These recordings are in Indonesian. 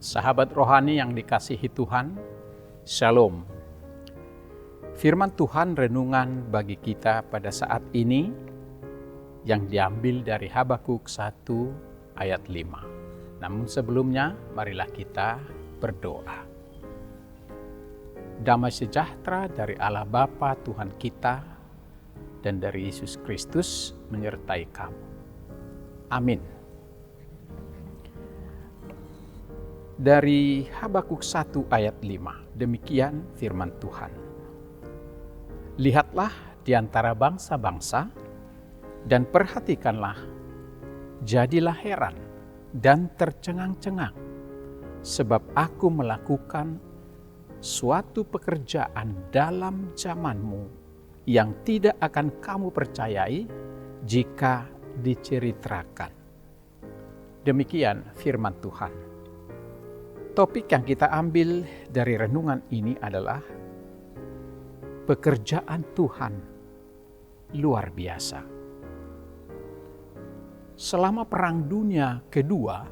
Sahabat rohani yang dikasihi Tuhan, Shalom. Firman Tuhan renungan bagi kita pada saat ini yang diambil dari Habakuk 1 ayat 5. Namun sebelumnya, marilah kita berdoa. Damai sejahtera dari Allah Bapa Tuhan kita dan dari Yesus Kristus menyertai kamu. Amin. Dari Habakuk 1 ayat 5, demikian firman Tuhan. Lihatlah di antara bangsa-bangsa dan perhatikanlah, jadilah heran dan tercengang-cengang, sebab aku melakukan suatu pekerjaan dalam zamanmu yang tidak akan kamu percayai jika diceritakan. Demikian firman Tuhan. Topik yang kita ambil dari renungan ini adalah pekerjaan Tuhan luar biasa. Selama Perang Dunia Kedua,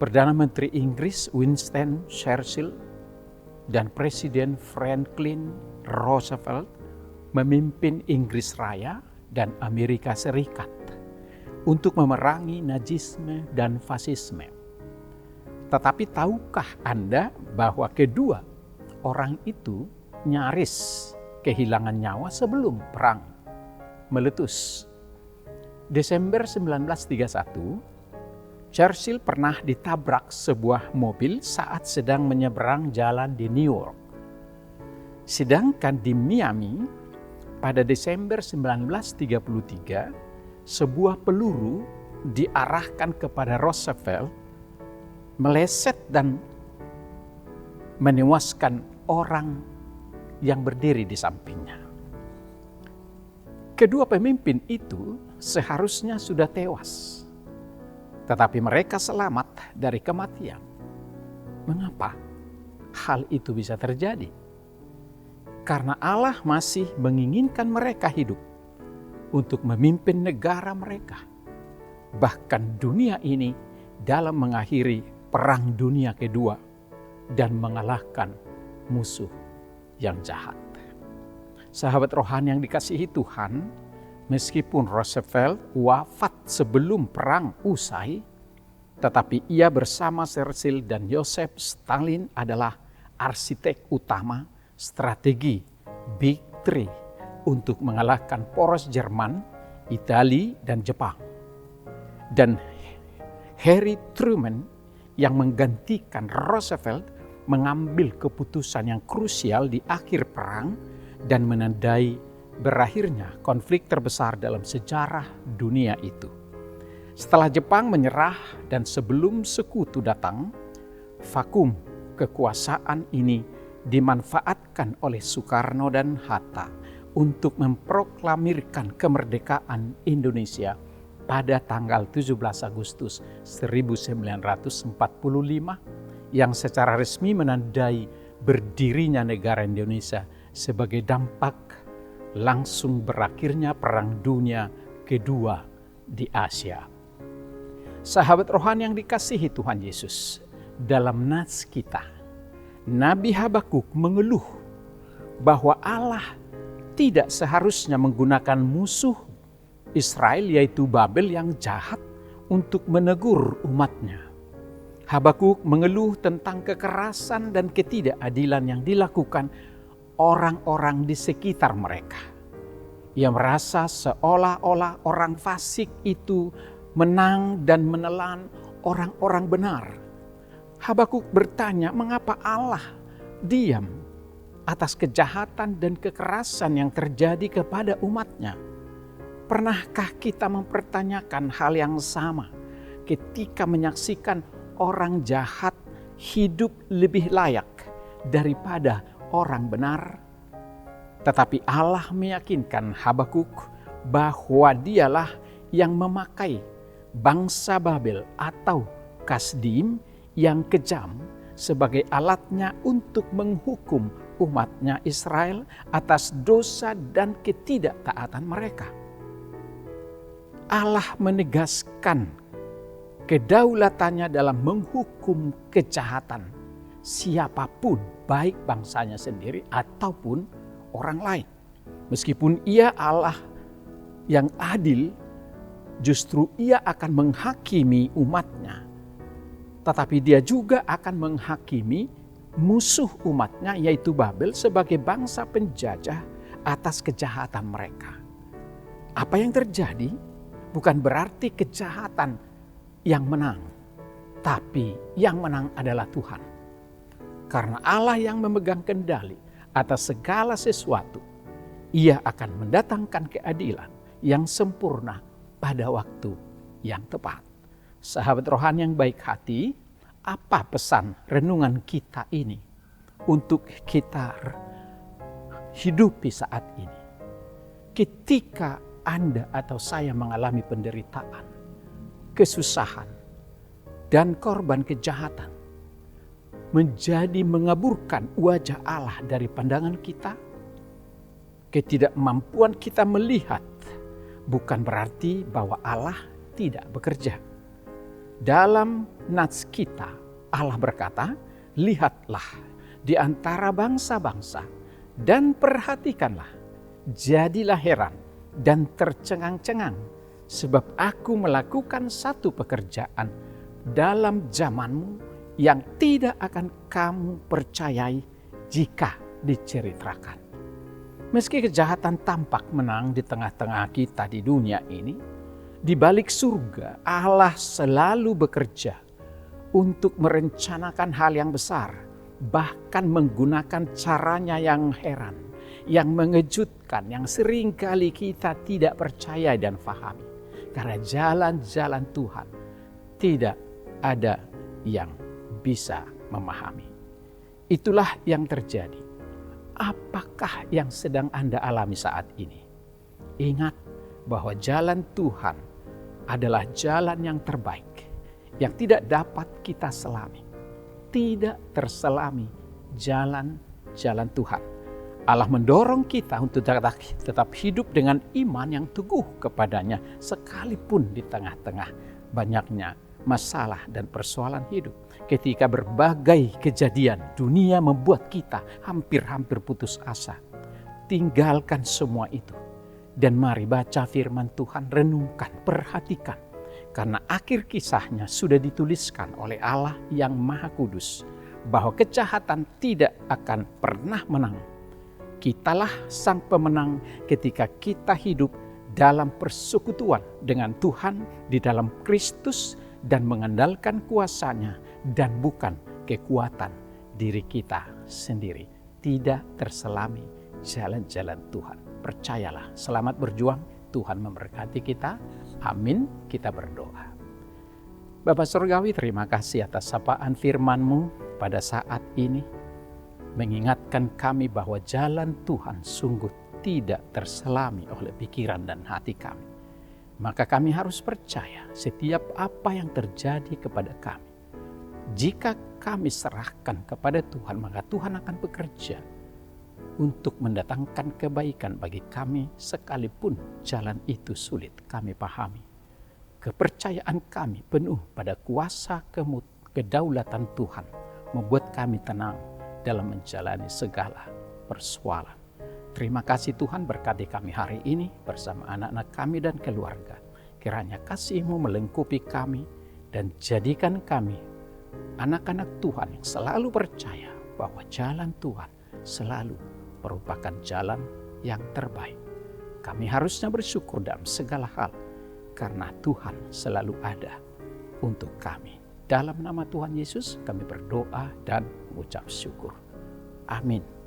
Perdana Menteri Inggris Winston Churchill dan Presiden Franklin Roosevelt memimpin Inggris Raya dan Amerika Serikat untuk memerangi Nazisme dan Fasisme. Tetapi tahukah Anda bahwa kedua orang itu nyaris kehilangan nyawa sebelum perang meletus? Desember 1931, Churchill pernah ditabrak sebuah mobil saat sedang menyeberang jalan di New York. Sedangkan di Miami, pada Desember 1933, sebuah peluru diarahkan kepada Roosevelt, meleset dan menewaskan orang yang berdiri di sampingnya. Kedua pemimpin itu seharusnya sudah tewas, tetapi mereka selamat dari kematian. Mengapa hal itu bisa terjadi? Karena Allah masih menginginkan mereka hidup untuk memimpin negara mereka, bahkan dunia ini, dalam mengakhiri Perang Dunia Kedua dan mengalahkan musuh yang jahat. Sahabat rohani yang dikasihi Tuhan, meskipun Roosevelt wafat sebelum perang usai, tetapi ia bersama Churchill dan Joseph Stalin adalah arsitek utama strategi Big Three untuk mengalahkan poros Jerman, Italia, dan Jepang. Dan Harry Truman yang menggantikan Roosevelt mengambil keputusan yang krusial di akhir perang dan menandai berakhirnya konflik terbesar dalam sejarah dunia itu. Setelah Jepang menyerah dan sebelum sekutu datang, vakum kekuasaan ini dimanfaatkan oleh Soekarno dan Hatta untuk memproklamirkan kemerdekaan Indonesia pada tanggal 17 Agustus 1945 yang secara resmi menandai berdirinya negara Indonesia sebagai dampak langsung berakhirnya Perang Dunia Kedua di Asia. Sahabat rohani yang dikasihi Tuhan Yesus, dalam nats kita, Nabi Habakuk mengeluh bahwa Allah tidak seharusnya menggunakan musuh Israel yaitu Babel yang jahat untuk menegur umatnya. Habakuk mengeluh tentang kekerasan dan ketidakadilan yang dilakukan orang-orang di sekitar mereka. Ia merasa seolah-olah orang fasik itu menang dan menelan orang-orang benar. Habakuk bertanya, mengapa Allah diam atas kejahatan dan kekerasan yang terjadi kepada umatnya? Pernahkah kita mempertanyakan hal yang sama ketika menyaksikan orang jahat hidup lebih layak daripada orang benar? Tetapi Allah meyakinkan Habakuk bahwa dialah yang memakai bangsa Babel atau Kasdim yang kejam sebagai alatnya untuk menghukum umatnya Israel atas dosa dan ketidaktaatan mereka. Allah menegaskan kedaulatannya dalam menghukum kejahatan siapapun, baik bangsanya sendiri ataupun orang lain. Meskipun ia Allah yang adil, justru ia akan menghakimi umatnya. Tetapi dia juga akan menghakimi musuh umatnya, yaitu Babel, sebagai bangsa penjajah atas kejahatan mereka. Apa yang terjadi bukan berarti kejahatan yang menang, tapi yang menang adalah Tuhan. Karena Allah yang memegang kendali atas segala sesuatu, ia akan mendatangkan keadilan yang sempurna pada waktu yang tepat. Sahabat rohani yang baik hati, apa pesan renungan kita ini untuk kita hidupi saat ini? Ketika Anda atau saya mengalami penderitaan, kesusahan, dan korban kejahatan, menjadi mengaburkan wajah Allah dari pandangan kita, ketidakmampuan kita melihat bukan berarti bahwa Allah tidak bekerja. Dalam nats kita, Allah berkata, lihatlah di antara bangsa-bangsa dan perhatikanlah, jadilah heran dan tercengang-cengang, sebab aku melakukan satu pekerjaan dalam zamanmu yang tidak akan kamu percayai jika diceritakan. Meski kejahatan tampak menang di tengah-tengah kita di dunia ini, di balik surga Allah selalu bekerja untuk merencanakan hal yang besar, bahkan menggunakan caranya yang heran, yang mengejutkan, yang seringkali kita tidak percaya dan fahami. Karena jalan-jalan Tuhan tidak ada yang bisa memahami. Itulah yang terjadi. Apakah yang sedang Anda alami saat ini? Ingat bahwa jalan Tuhan adalah jalan yang terbaik, yang tidak dapat kita selami. Tidak terselami jalan-jalan Tuhan. Allah mendorong kita untuk tetap hidup dengan iman yang teguh kepadanya, sekalipun di tengah-tengah banyaknya masalah dan persoalan hidup. Ketika berbagai kejadian dunia membuat kita hampir-hampir putus asa, tinggalkan semua itu dan mari baca firman Tuhan, renungkan, perhatikan. Karena akhir kisahnya sudah dituliskan oleh Allah yang Maha Kudus, bahwa kejahatan tidak akan pernah menang. Kitalah sang pemenang ketika kita hidup dalam persekutuan dengan Tuhan di dalam Kristus dan mengandalkan kuasa-Nya dan bukan kekuatan diri kita sendiri. Tidak terselami jalan-jalan Tuhan. Percayalah, selamat berjuang. Tuhan memberkati kita. Amin. Kita berdoa. Bapa Surgawi, terima kasih atas sapaan firman-Mu pada saat ini. Mengingatkan kami bahwa jalan Tuhan sungguh tidak terselami oleh pikiran dan hati kami. Maka kami harus percaya setiap apa yang terjadi kepada kami. Jika kami serahkan kepada Tuhan, maka Tuhan akan bekerja untuk mendatangkan kebaikan bagi kami sekalipun jalan itu sulit kami pahami. Kepercayaan kami penuh pada kuasa kedaulatan Tuhan membuat kami tenang dalam menjalani segala persoalan. Terima kasih Tuhan, berkati kami hari ini bersama anak-anak kami dan keluarga. Kiranya kasih-Mu melengkapi kami dan jadikan kami anak-anak Tuhan yang selalu percaya bahwa jalan Tuhan selalu merupakan jalan yang terbaik. Kami harusnya bersyukur dalam segala hal karena Tuhan selalu ada untuk kami. Dalam nama Tuhan Yesus kami berdoa dan mengucap syukur. Amin.